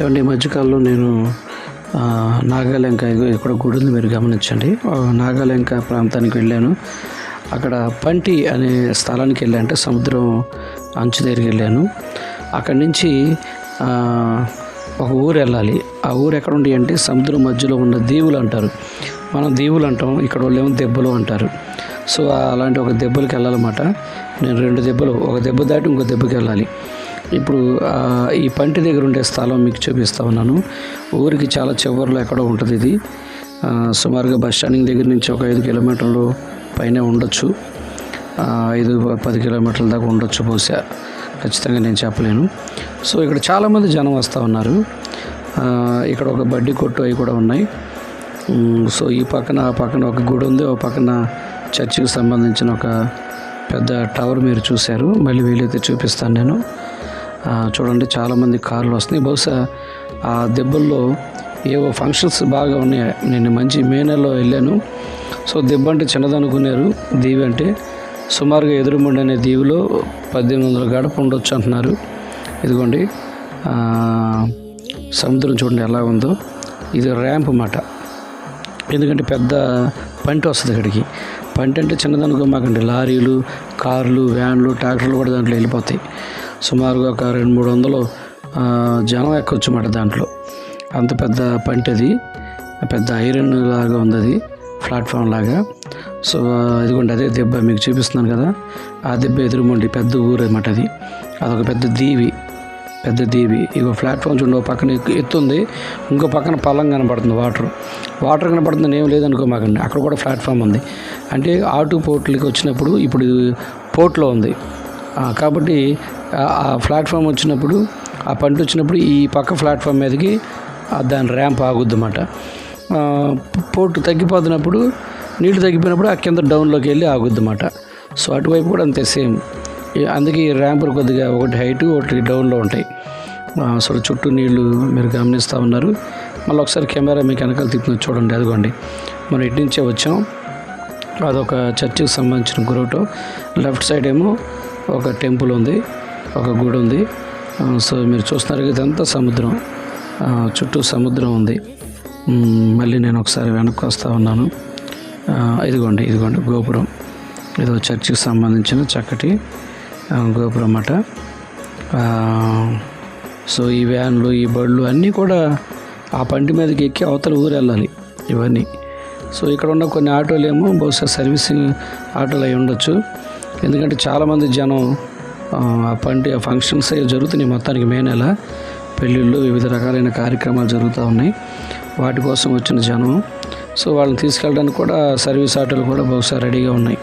ఏమంటే ఈ మధ్యకాలంలో నేను నాగాలంక ఇక్కడ గుడి ఉంది, మీరు గమనించండి. నాగాలంక ప్రాంతానికి వెళ్ళాను. అక్కడ పంటి అనే స్థలానికి వెళ్ళాను, అంటే సముద్రం అంచు దగ్గరికి వెళ్ళాను. అక్కడి నుంచి ఒక ఊరు వెళ్ళాలి. ఆ ఊరు ఎక్కడ ఉంది అంటే సముద్రం మధ్యలో ఉన్న దీవులు అంటారు. మనం దీవులు అంటాం, ఇక్కడ వాళ్ళు ఏమో దెబ్బలు అంటారు. సో అలాంటి ఒక దెబ్బలకి వెళ్ళాలన్నమాట. నేను 2 దెబ్బలు, ఒక దెబ్బ దాటి ఇంకో దెబ్బకి వెళ్ళాలి. ఇప్పుడు ఈ పంటి దగ్గర ఉండే స్థలం మీకు చూపిస్తా ఉన్నాను. ఊరికి చాలా చివరిలో ఎక్కడో ఉంటుంది ఇది. సుమారుగా బస్ స్టాండింగ్ దగ్గర నుంచి ఒక 5 కిలోమీటర్లు పైనే ఉండొచ్చు, 5-10 కిలోమీటర్ల దాకా ఉండొచ్చు బహుశా, ఖచ్చితంగా నేను చెప్పలేను. సో ఇక్కడ చాలామంది జనం వస్తూ ఉన్నారు. ఇక్కడ ఒక బడ్డీ కొట్టు అవి కూడా ఉన్నాయి. సో ఈ పక్కన ఆ పక్కన ఒక గుడి ఉంది, ఒక పక్కన చర్చికి సంబంధించిన ఒక పెద్ద టవర్ మీరు చూశారు. మళ్ళీ వీలైతే చూపిస్తాను నేను. చూడండి, చాలామంది కార్లు వస్తున్నాయి. బహుశా ఆ దెబ్బల్లో ఏవో ఫంక్షన్స్ బాగా ఉన్నాయి. నేను మంచి మే నెలలో వెళ్ళాను. సో దెబ్బ అంటే చిన్నదనుకున్నారు, దీవి అంటే సుమారుగా ఎదురుమండి అనే దీవిలో 1800 గడప ఉండొచ్చు అంటున్నారు. ఇదిగోండి సముద్రం చూడండి ఎలా ఉందో. ఇది ర్యాంప్ అన్నమాట, ఎందుకంటే పెద్ద పంట వస్తుంది ఇక్కడికి. పంట అంటే చిన్నదనుకోమాకండి, లారీలు, కార్లు, వ్యాన్లు, ట్రాక్టర్లు కూడా దాంట్లో వెళ్ళిపోతాయి. సుమారుగా ఒక 200-300 జనం ఎక్కొచ్చు అన్నమాట దాంట్లో. అంత పెద్ద పంట అది, పెద్ద ఐరన్ లాగా ఉంది అది, ప్లాట్ఫామ్ లాగా. సో ఇదిగోండి అదే దెబ్బ మీకు చూపిస్తున్నాను కదా, ఆ దెబ్బ ఎదురుమండి పెద్ద ఊరు అన్నమాట అది. అదొక పెద్ద దీవి. ఇగో ప్లాట్ఫామ్ చూడండి, ఒక పక్కన ఎత్తుంది, ఇంకో పక్కన పొలం కనపడుతుంది, వాటర్ కనపడుతుంది. ఏం లేదనుకోమాకండి, అక్కడ కూడా ప్లాట్ఫామ్ ఉంది. అంటే ఆటు పోర్ట్లకి వచ్చినప్పుడు, ఇప్పుడు పోర్ట్లో ఉంది కాబట్టి ఆ ప్లాట్ఫామ్ వచ్చినప్పుడు, ఆ పంట వచ్చినప్పుడు ఈ పక్క ప్లాట్ఫామ్ మీదకి దాని ర్యాంప్ ఆగుద్ది అన్నమాట. పోర్టు తగ్గిపోతున్నప్పుడు, నీళ్లు తగ్గిపోయినప్పుడు ఆ కింద డౌన్లోకి వెళ్ళి ఆగుద్ది అన్నమాట. సో అటువైపు కూడా అంతే సేమ్. అందుకే ఈ ర్యాంపులు కొద్దిగా ఒకటి హైటు ఒకటి డౌన్లో ఉంటాయి. సో చుట్టూ నీళ్లు మీరు గమనిస్తూ ఉన్నారు. మళ్ళీ ఒకసారి కెమెరా మీకు వెనకాల తిప్పిన చూడండి, అదిగోండి మనం ఇటు నుంచే వచ్చాం. అదొక చర్చికి సంబంధించిన గురోటో. లెఫ్ట్ సైడ్ ఏమో ఒక టెంపుల్ ఉంది, ఒక గుడి ఉంది. సో మీరు చూస్తున్నారు ఇదంతా సముద్రం, చుట్టూ సముద్రం ఉంది. మళ్ళీ నేను ఒకసారి వెనక్కి వస్తూ ఉన్నాను. ఇదిగోండి గోపురం. ఇదో చర్చికి సంబంధించిన చక్కటి గోపురం అన్నమాట. సో ఈ వ్యాన్లు, ఈ బళ్ళు అన్నీ కూడా ఆ పంటి మీదకి ఎక్కి అవతల ఊరు వెళ్ళాలి ఇవన్నీ. సో ఇక్కడ ఉన్న కొన్ని ఆటోలు ఏమో బహుశా సర్వీసింగ్ ఆటోలు అయి ఉండొచ్చు, ఎందుకంటే చాలామంది జనం పంటి ఫంక్షన్స్ అవి జరుగుతున్నాయి. మొత్తానికి మే నెల పెళ్ళిళ్ళు, వివిధ రకాలైన కార్యక్రమాలు జరుగుతూ ఉన్నాయి. వాటి కోసం వచ్చిన జనం. సో వాళ్ళని తీసుకెళ్ళడానికి కూడా సర్వీస్ ఆటోలు కూడా బహుశా రెడీగా ఉన్నాయి.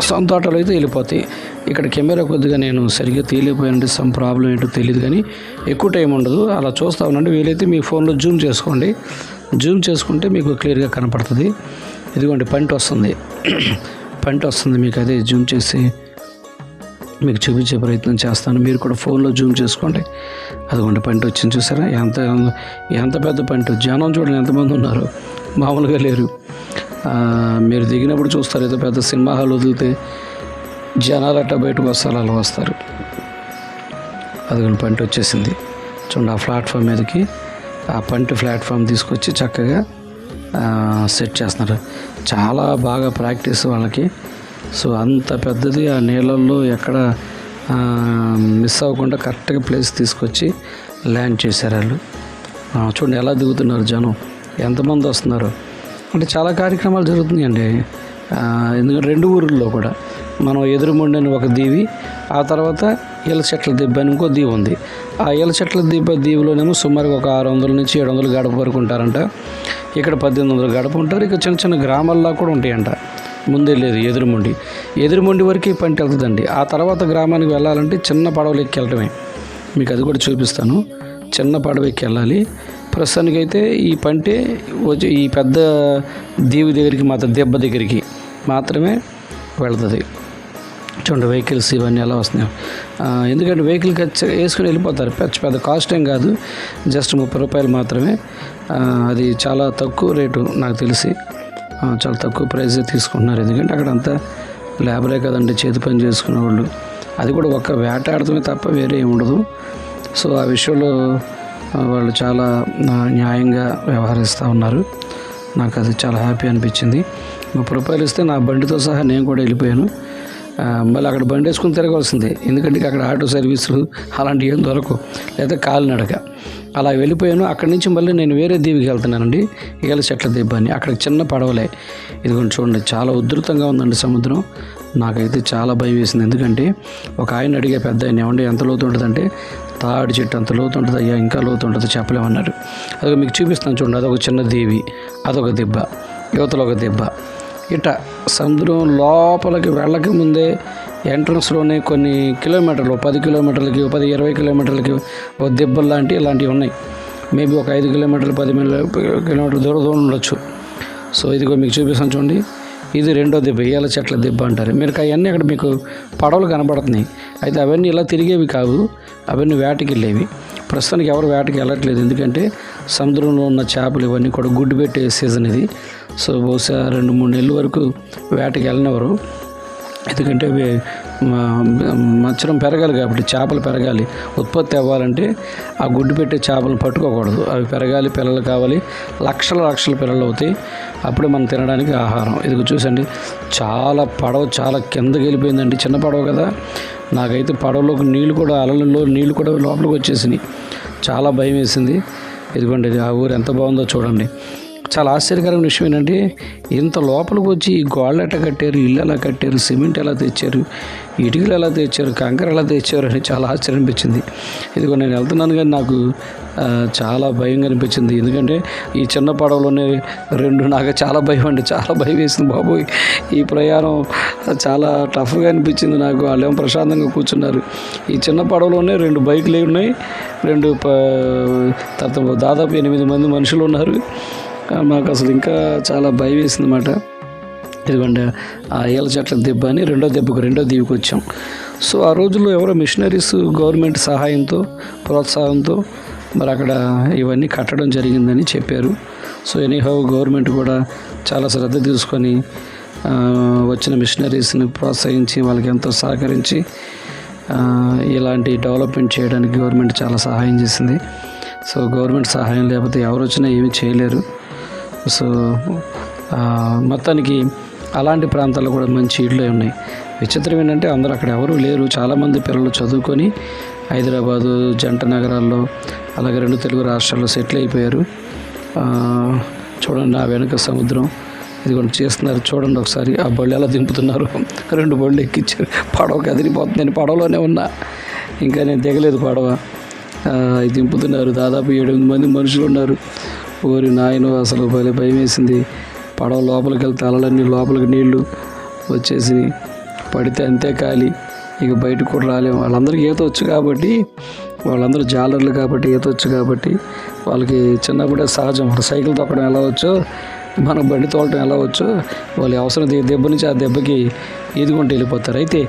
సొంత ఆటోలు అయితే వెళ్ళిపోతాయి. ఇక్కడ కెమెరా కొద్దిగా నేను సరిగ్గా తీయలేకపోయానంటే సమ్ ప్రాబ్లం ఏంటో తెలియదు, కానీ ఎక్కువ టైం ఉండదు. అలా చూస్తూ ఉండండి. వీలైతే మీ ఫోన్లో జూమ్ చేసుకోండి. జూమ్ చేసుకుంటే మీకు క్లియర్గా కనపడుతుంది. ఇదిగోండి పంట వస్తుంది మీకు అదే జూమ్ చేసి మీకు చూపించే ప్రయత్నం చేస్తాను. మీరు కూడా ఫోన్లో జూమ్ చేసుకోండి. అదిగోండి పంట వచ్చింది, చూసారా ఎంత పెద్ద పంట. జనం చూడండి ఎంతమంది ఉన్నారు, మామూలుగా లేరు. మీరు దిగినప్పుడు చూస్తారు, ఏదో పెద్ద సినిమా హాల్ వదిలితే జనాలు అట్ట బయటకు వస్తారు, అలా వస్తారు. అదిగోండి పంట వచ్చేసింది చూడండి. ఆ ప్లాట్ఫామ్ మీదకి ఆ పంట ప్లాట్ఫామ్ తీసుకొచ్చి చక్కగా సెట్ చేస్తున్నారు. చాలా బాగా ప్రాక్టీస్ వాళ్ళకి. సో అంత పెద్దది, ఆ నీళ్ళల్లో ఎక్కడ మిస్ అవ్వకుండా కరెక్ట్గా ప్లేస్ తీసుకొచ్చి ల్యాండ్ చేశారు వాళ్ళు. చూడండి ఎలా దిగుతున్నారు జనం, ఎంతమంది వస్తున్నారు. అంటే చాలా కార్యక్రమాలు జరుగుతున్నాయండి. ఎందుకంటే 2 ఊరుల్లో కూడా మనం ఎదురుమండని ఒక దీవి, ఆ తర్వాత ఎలచెట్ల దిబ్బ అని ఇంకో దీవి ఉంది. ఆ ఎలచెట్ల దీవిలోనేమో సుమారుగా ఒక 600 నుంచి 700 గడప వరకు ఉంటారంట. ఇక్కడ 1800 గడప ఉంటారు. ఇక చిన్న చిన్న గ్రామాల్లో కూడా ఉంటాయంట. ముందే లేదు, ఎదురుమండి వరకు పంట వెళ్తుందండి. ఆ తర్వాత గ్రామానికి వెళ్ళాలంటే చిన్న పడవలు ఎక్కి వెళ్ళటమే. మీకు అది కూడా చూపిస్తాను. చిన్న పడవ ఎక్కి వెళ్ళాలి. ప్రస్తుతానికైతే ఈ పంటే వచ్చి ఈ పెద్ద దీవి దగ్గరికి మాత్రం, దెబ్బ దగ్గరికి మాత్రమే వెళ్తుంది. చూడండి వెహికల్స్ ఇవన్నీ ఎలా వస్తున్నాయి. ఎందుకంటే వెహికల్ వేసుకుని వెళ్ళిపోతారు. పెద్ద కాస్ట్ ఏం కాదు, జస్ట్ 30 రూపాయలు మాత్రమే. అది చాలా తక్కువ రేటు నాకు తెలిసి, చాలా తక్కువ ప్రైస్ తీసుకుంటున్నారు. ఎందుకంటే అక్కడ అంతా లేబరే కదండి, చేతి పని చేసుకునే వాళ్ళు. అది కూడా ఒక్క వేటాడటమే తప్ప వేరే ఏమి ఉండదు. సో ఆ విషయంలో వాళ్ళు చాలా న్యాయంగా వ్యవహరిస్తూ ఉన్నారు. నాకు అది చాలా హ్యాపీ అనిపించింది. రూపాయలు ఇస్తే నా బండితో సహా నేను కూడా వెళ్ళిపోయాను. మళ్ళీ అక్కడ బండి వేసుకుని తిరగాల్సిందే, ఎందుకంటే అక్కడ ఆటో సర్వీసులు అలాంటివి ఏం దొరకవు, లేదా కాలినడక. అలా వెళ్ళిపోయాను. అక్కడి నుంచి మళ్ళీ నేను వేరే దీవికి వెళ్తున్నానండి, ఈల చెట్ల దిబ్బ అని. అక్కడ చిన్న పడవలే, ఇదిగోండి చూడండి, చాలా ఉధృతంగా ఉందండి సముద్రం. నాకైతే చాలా భయం వేసింది, ఎందుకంటే ఒక ఆయన అడిగే పెద్ద ఆయన, ఏమంటే ఎంత లోతు ఉంటుందంటే, తాడి చెట్టు అంత లోతు ఉంటుంది అయ్యా, ఇంకా లోతు ఉంటుంది చెప్పలేమన్నారు. అదొక మీకు చూపిస్తాను చూడండి, అదొక చిన్న దీవి, అదొక దిబ్బ, యువతలో ఒక దిబ్బ. ఇట సముద్రం లోపలికి వెళ్ళక ముందే ఎంట్రన్స్లోనే కొన్ని కిలోమీటర్లు, 10 కిలోమీటర్లకి 10-20 కిలోమీటర్లకి ఒక దిబ్బలు ఇలాంటివి ఉన్నాయి. మేబీ ఒక 5 కిలోమీటర్లు 10 కిలోమీటర్ల దూరం ఉండొచ్చు. సో ఇదిగో మీకు చూపిస్తాను చూడండి, ఇది రెండో దిబ్బ, ఈల చెట్ల దిబ్బ అంటారు. మీరు అవన్నీ అక్కడ మీకు పడవలు కనబడుతున్నాయి. అయితే అవన్నీ ఇలా తిరిగేవి కావు, అవన్నీ వేటకి వెళ్ళేవి. ప్రస్తుతానికి ఎవరు వేటకి వెళ్ళట్లేదు, ఎందుకంటే సముద్రంలో ఉన్న చేపలు ఇవన్నీ కూడా గుడ్డు పెట్టే సీజన్ ఇది. సో బహుశా 2-3 నెలల వరకు వేటకి వెళ్ళినవారు, ఎందుకంటే అవి మత్స్యం పెరగాలి కాబట్టి, చేపలు పెరగాలి, ఉత్పత్తి అవ్వాలంటే ఆ గుడ్డు పెట్టే చేపలను పట్టుకోకూడదు. అవి పెరగాలి, పిల్లలు కావాలి, లక్షల పిల్లలు అవుతాయి, అప్పుడే మనం తినడానికి ఆహారం. ఇది చూసండి, పడవ చాలా కిందకి వెళ్ళిపోయిందండి. చిన్న పడవ కదా, నాకైతే పడవలోకి నీళ్ళు కూడా, అలలలో నీళ్ళు కూడా లోపలికి వచ్చేసినాయి. చాలా భయం వేసింది. ఇదిగోండి, ఆ ఊరు ఎంత బాగుందో చూడండి. చాలా ఆశ్చర్యకరమైన విషయం ఏంటంటే, ఇంత లోపలికి వచ్చి ఈ గోళ్ళు ఎట్లా కట్టారు, ఇల్లు ఎలా కట్టారు, సిమెంట్ ఎలా తెచ్చారు, ఇటుకలు ఎలా తెచ్చారు, కంకర ఎలా తెచ్చారు అని చాలా ఆశ్చర్యం అనిపించింది. ఇదిగో నేను వెళ్తున్నాను కానీ నాకు చాలా భయంగా అనిపించింది, ఎందుకంటే ఈ చిన్న పడవలోనే నాకు చాలా భయం అండి, చాలా భయం వేసింది బాబోయ్. ఈ ప్రయాణం చాలా టఫ్గా అనిపించింది నాకు. వాళ్ళేమో ప్రశాంతంగా కూర్చున్నారు. ఈ చిన్న పడవలోనే 2 బైకులు ఉన్నాయి, దాదాపు 8 మంది మనుషులు ఉన్నారు. మాకు అసలు ఇంకా చాలా భయం వేసింది అన్నమాట. ఇదిగోండి ఆ ఈల చెట్ల దిబ్బ అని రెండో దీవికి వచ్చాం. సో ఆ రోజుల్లో ఎవరో మిషనరీస్ గవర్నమెంట్ సహాయంతో, ప్రోత్సాహంతో మరి అక్కడ ఇవన్నీ కట్టడం జరిగిందని చెప్పారు. సో ఎనీహౌ గవర్నమెంట్ కూడా చాలా శ్రద్ధ తీసుకొని వచ్చిన మిషనరీస్ని ప్రోత్సహించి వాళ్ళకి ఎంతో సహకరించి ఇలాంటి డెవలప్మెంట్ చేయడానికి గవర్నమెంట్ చాలా సహాయం చేసింది. సో గవర్నమెంట్ సహాయం లేకపోతే ఎవరు వచ్చినా ఏమీ చేయలేరు. సో మొత్తానికి అలాంటి ప్రాంతాల్లో కూడా మంచి ఇళ్ళు ఉన్నాయి. విచిత్రం ఏంటంటే అందరూ అక్కడ ఎవరూ లేరు. చాలామంది పిల్లలు చదువుకొని హైదరాబాదు, జంట నగరాల్లో, అలాగే 2 తెలుగు రాష్ట్రాల్లో సెటిల్ అయిపోయారు. చూడండి ఆ వెనుక సముద్రం, ఇది కూడా చేస్తున్నారు చూడండి ఒకసారి. ఆ బళ్ళు ఎలా దింపుతున్నారు, 2 బళ్ళు ఎక్కించారు. పడవ కదిలిపోతుంది, నేను పడవలోనే ఉన్నా, ఇంకా నేను దిగలేదు పడవ. దింపుతున్నారు. దాదాపు 7-8 మంది మనుషులు ఉన్నారు. ఊరి నాయన అసలు భయం వేసింది. పడవ లోపలికి వెళ్తే అలలన్నీ లోపలికి నీళ్లు వచ్చేసి పడితే అంతే ఖాళీ, ఇక బయటకు కూడా రాలేము. వాళ్ళందరికీ ఈత వచ్చు కాబట్టి, వాళ్ళందరూ జాలర్లు కాబట్టి, ఈత వచ్చు కాబట్టి వాళ్ళకి చిన్నప్పుడే సహజం. సైకిల్ తొక్కడం ఎలా వచ్చో, మన బండి తోలటం ఎలా వచ్చో, వాళ్ళు అవసరం దెబ్బ నుంచి ఆ దెబ్బకి ఈదుకుంటూ వెళ్ళిపోతారు. అయితే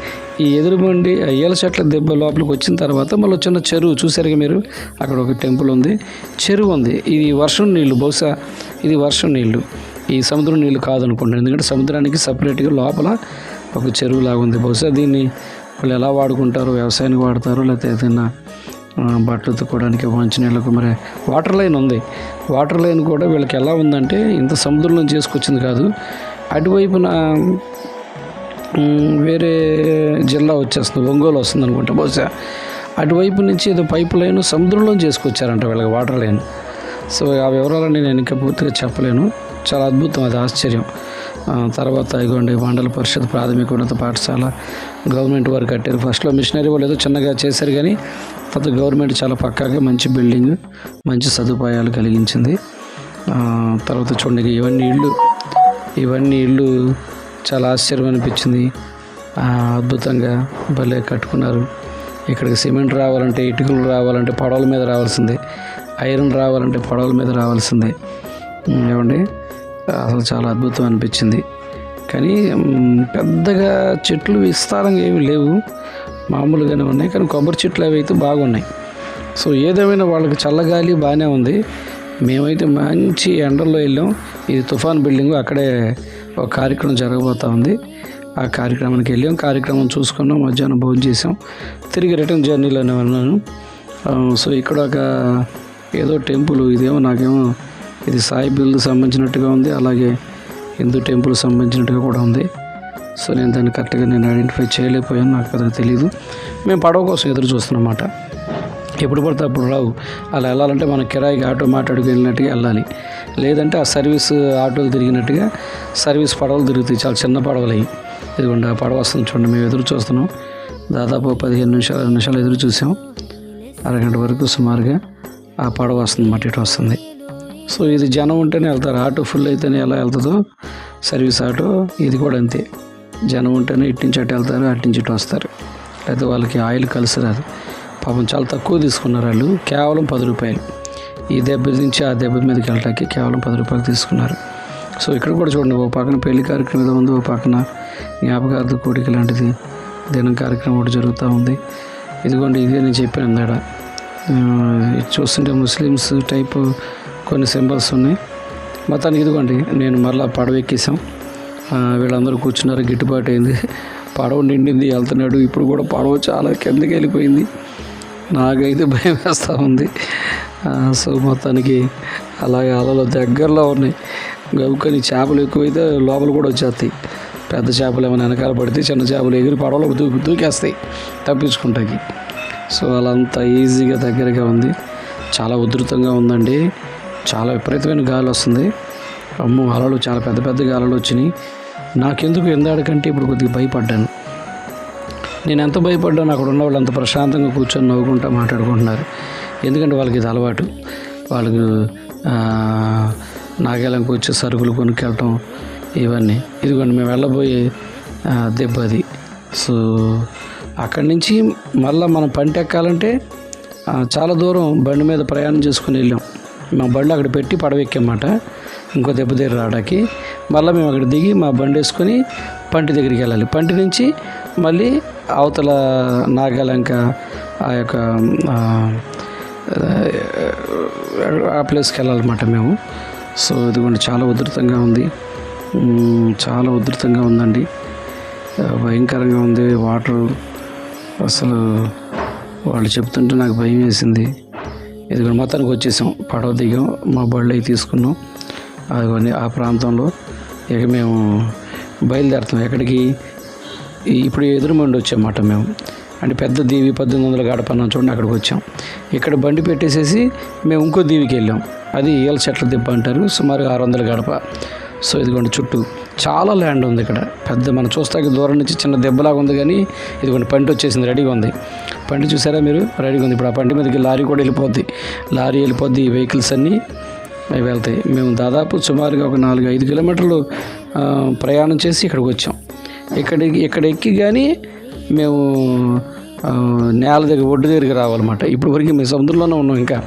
ఈ ఎదురు బండి ఈల చెట్ల దెబ్బ లోపలికి వచ్చిన తర్వాత మళ్ళీ చిన్న చెరువు చూసారుగా మీరు, అక్కడ ఒక టెంపుల్ ఉంది, చెరువు ఉంది. ఇది వర్షం నీళ్ళు, బహుశా ఇది వర్షం నీళ్ళు, ఈ సముద్రం నీళ్ళు కాదనుకుంటాను, ఎందుకంటే సముద్రానికి సపరేట్గా లోపల ఒక చెరువు లాగా ఉంది. బహుశా దీన్ని వాళ్ళు ఎలా వాడుకుంటారో, వ్యవసాయానికి వాడతారో, లేకపోతే ఏదైనా బట్టలు ఉతుక్కోవడానికి, మంచినీళ్ళకు. మరి వాటర్ లైన్ ఉంది. వాటర్ లైన్ కూడా వీళ్ళకి ఎలా ఉందంటే, ఇంత సముద్రంలో చేసుకొచ్చింది కాదు, అటువైపున వేరే జిల్లా వచ్చేస్తుంది, ఒంగోలు వస్తుంది అనుకుంటా బహుశా. అటువైపు నుంచి ఏదో పైప్ లైన్ సముద్రంలో చేసుకొచ్చారంట వీళ్ళకి వాటర్ లైన్. సో ఆ వివరాలన్నీ నేను ఇంకా పూర్తిగా చెప్పలేను. చాలా అద్భుతం, అది ఆశ్చర్యం. తర్వాత ఇగోండి మండల పరిషత్ ప్రాథమిక ఉన్నత పాఠశాల గవర్నమెంట్ వారు కట్టారు. ఫస్ట్లో మిషనరీ వాళ్ళు ఏదో చిన్నగా చేశారు, కానీ తర్వాత గవర్నమెంట్ చాలా పక్కాగా మంచి బిల్డింగ్, మంచి సదుపాయాలు కలిగించింది. తర్వాత చూడండి ఇవన్నీ ఇళ్ళు చాలా ఆశ్చర్యం అనిపించింది. అద్భుతంగా భలే కట్టుకున్నారు. ఇక్కడికి సిమెంట్ రావాలంటే, ఇటుకలు రావాలంటే పడవల మీద రావాల్సిందే, ఐరన్ రావాలంటే పడవల మీద రావాల్సిందే. ఏమండి అసలు చాలా అద్భుతం అనిపించింది. కానీ పెద్దగా చెట్లు విస్తారంగా ఏమి లేవు, మామూలుగానే ఉన్నాయి. కానీ కొబ్బరి చెట్లు అవి అయితే బాగున్నాయి. సో ఏదేమైనా వాళ్ళకి చల్లగాలి బాగానే ఉంది. మేమైతే మంచి ఎండల్లో వెళ్ళాం. ఇది తుఫాన్ బిల్డింగు, అక్కడే ఒక కార్యక్రమం జరగబోతూ ఉంది. ఆ కార్యక్రమానికి వెళ్ళాం, కార్యక్రమం చూసుకున్నాం, మధ్యాహ్నం భోజనం చేసాం, తిరిగి రిటర్న్ జర్నీలోనే ఉన్నాను. సో ఇక్కడ ఒక ఏదో టెంపుల్ ఇదేమో నాకేమో ఇది సాయి బిల్డ్ సంబంధించినట్టుగా ఉంది, అలాగే హిందూ టెంపుల్ సంబంధించినట్టుగా కూడా ఉంది. సో నేను దాన్ని కరెక్ట్గా ఐడెంటిఫై చేయలేకపోయాను, నాకు పెద్దగా తెలియదు. మేము పడవ కోసం ఎదురు చూస్తున్నమాట. ఎప్పుడు పడితే అప్పుడు రావు. అలా వెళ్ళాలంటే మనం కిరాయికి ఆటో మాట్లాడుకు వెళ్ళినట్టుగా వెళ్ళాలి, లేదంటే ఆ సర్వీస్ ఆటోలు తిరిగినట్టుగా సర్వీస్ పడవలు తిరుగుతాయి, చాలా చిన్న పడవలు అవి. ఇదిగోండి ఆ పడవ వస్తుంది చూడండి. మేము ఎదురు చూస్తున్నాం, దాదాపు 15 నిమిషాలు ఎదురు చూసాం. అరగంట వరకు సుమారుగా ఆ పడవ వస్తుంది, మట్టి ఇటు వస్తుంది. సో ఇది జనం ఉంటేనే వెళ్తారు, ఆటో ఫుల్ అయితేనే ఎలా వెళ్తుందో సర్వీస్ ఆటో ఇది కూడా అంతే. జనం ఉంటేనే ఇటు నుంచి అటు వెళ్తారు, అటు నుంచి ఇటు వస్తారు, అయితే వాళ్ళకి ఆయిల్ కలిసి రాదు. పాపం చాలా తక్కువ తీసుకున్నారు వాళ్ళు, కేవలం 10 రూపాయలు. ఈ దెబ్బ నుంచి ఆ దెబ్బ మీదకి వెళ్ళటానికి కేవలం 10 రూపాయలు తీసుకున్నారు. సో ఇక్కడ కూడా చూడండి, ఒక పక్కన పెళ్లి కార్యక్రమం ఏదో ఉంది, ఒక పక్కన జ్ఞాపకార్థ కోడిక లాంటిది దినం కార్యక్రమం ఒకటి జరుగుతూ ఉంది. ఇదిగోండి ఇదే నేను చెప్పాను ఇందాడ, చూస్తుంటే ముస్లిమ్స్ టైపు కొన్ని సింబల్స్ ఉన్నాయి. మొత్తానికి ఇదిగోండి నేను మళ్ళీ పడవ ఎక్కేసాం. వీళ్ళందరూ కూర్చున్నారు, గిట్టుబాటు అయింది, పడవ నిండింది, వెళ్తున్నాడు. ఇప్పుడు కూడా పడవ చాలా కిందకి వెళ్ళిపోయింది, నాకైతే భయం వేస్తూ ఉంది. సో మొత్తానికి అలాగే అలలు దగ్గరలో ఉన్నాయి. గవుకని చేపలు ఎక్కువైతే లోపల కూడా వచ్చేస్తాయి. పెద్ద చేపలు ఏమైనా వెనకాల పడితే చిన్న చేపలు ఎగిరి పడవలో దూకేస్తాయి తప్పించుకుంటాకి. సో అలా అంత ఈజీగా దగ్గరగా ఉంది. చాలా ఉధృతంగా ఉందండి, చాలా విపరీతమైన గాలి వస్తుంది. అమ్మో అలలు చాలా పెద్ద పెద్ద గాలులు వచ్చినాయి. నాకెందుకు ఎందాడకంటే ఇప్పుడు కొద్దిగా భయపడ్డాను. నేను ఎంత భయపడ్డాను, అక్కడ ఉన్న వాళ్ళు అంత ప్రశాంతంగా కూర్చొని నవ్వుకుంటూ మాట్లాడుకుంటున్నారు. ఎందుకంటే వాళ్ళకి ఇది అలవాటు. వాళ్ళకు నాగేలంకి వచ్చి సరుకులు కొనుక్కెళ్ళటం ఇవన్నీ. ఇదిగోండి మేము వెళ్ళబోయే దెబ్బ అది. సో అక్కడి నుంచి మళ్ళీ మనం పంట ఎక్కాలంటే చాలా దూరం బండి మీద ప్రయాణం చేసుకుని వెళ్ళాం. మా బండి అక్కడ పెట్టి పడవ ఎక్కామాట ఇంకో దెబ్బ దగ్గర రావడానికి. మళ్ళీ మేము అక్కడ దిగి మా బండి వేసుకొని పంటి దగ్గరికి వెళ్ళాలి. పంటి నుంచి మళ్ళీ అవతల నాగాలంక ఆ యొక్క ఆ ప్లేస్కి వెళ్ళాలన్నమాట మేము. సో ఇదిగోండి చాలా ఉధృతంగా ఉంది, చాలా ఉధృతంగా ఉందండి, భయంకరంగా ఉంది వాటర్. అసలు వాళ్ళు చెప్తుంటే నాకు భయం వేసింది. ఇదిగోండి మొత్తానికి వచ్చేసాం, పడవ దిగాం, మా బళ్ళు అవి తీసుకున్నాం. అదిగోండి ఆ ప్రాంతంలో ఇక మేము బయలుదేరుతాం. ఎక్కడికి? ఇప్పుడు ఎదురుమండి వచ్చామాట మేము, అంటే పెద్ద దీవి 1800 గడప అన్నాం చూడండి, అక్కడికి వచ్చాం. ఇక్కడ బండి పెట్టేసేసి మేము ఇంకో దీవికి వెళ్ళాం, అది ఏల చెట్ల దెబ్బ అంటారు, సుమారుగా 600 గడప. సో ఇదిగోండి చుట్టూ చాలా ల్యాండ్ ఉంది ఇక్కడ, పెద్ద మనం చూస్తాకి దూరం నుంచి చిన్న దెబ్బలాగా ఉంది, కానీ ఇదిగోండి పంట వచ్చేసింది, రెడీగా ఉంది. పంట చూసారా మీరు, రెడీగా ఉంది. ఇప్పుడు ఆ పంట మీదకి లారీ కూడా వెళ్ళిపోద్ది, లారీ వెళ్ళిపోద్ది, ఈ వెహికల్స్ అన్నీ అవి వెళ్తాయి. మేము దాదాపు సుమారుగా ఒక 4-5 కిలోమీటర్లు ప్రయాణం చేసి ఇక్కడికి వచ్చాం. ఇక్కడ ఎక్కి కానీ మేము నేల దగ్గర ఒడ్డు దగ్గరికి రావాలన్నమాట. ఇప్పుడు వరకు మేము సముద్రంలోనే ఉన్నాం, ఇంకా